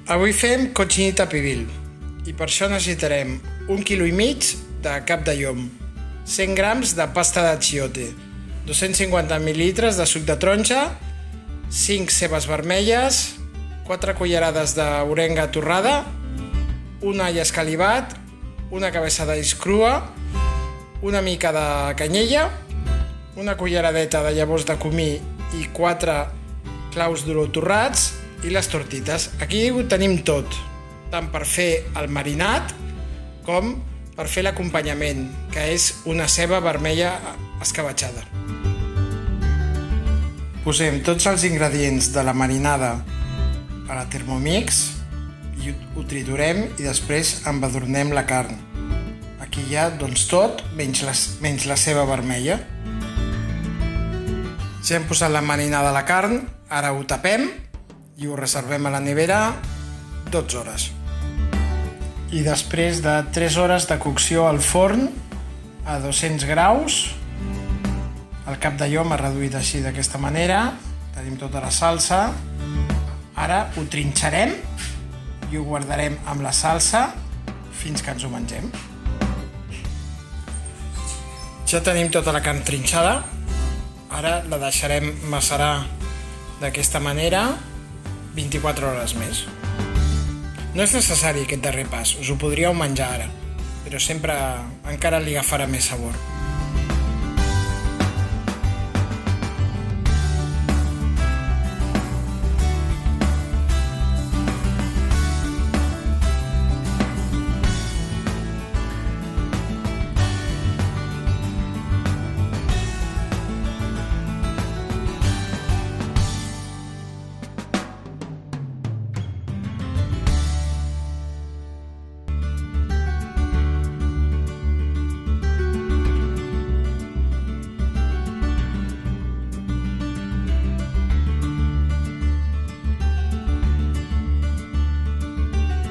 Avui fem cotxinita pibil i per això necessitarem 1,5 kg de cap de llom, 100 grams de pasta d'achiote, 250 ml de suc de taronja, 5 cebes vermelles, 4 cullerades d'orenga torrada, un all escalivat, una cabeça d'alls crua, una mica de canyella, una culleradeta de llavors de comí i 4 claus d'olor torrats i les tortites. Aquí ho tenim tot, tant per fer el marinat com per fer l'acompanyament, que és una ceba vermella escabatxada. Posem tots els ingredients de la marinada a la Thermomix i ho triturem i després embadurnem la carn. Aquí hi ha tot, menys la ceba vermella. Ja hem posat la marinada a la carn, ara ho tapem i ho reservem a la nevera 12 hores. I després de 3 hores de cocció al forn a 200 graus, el cap de llom ha reduït així d'aquesta manera, tenim tota la salsa. Ara ho trinxarem i ho guardarem amb la salsa fins que ens ho mengem. Ja tenim tota la carn trinxada, ara la deixarem macerar d'aquesta manera 24 hores més. No és necessari aquest darrer pas, us ho podríeu menjar ara, però sempre encara li agafarà més sabor.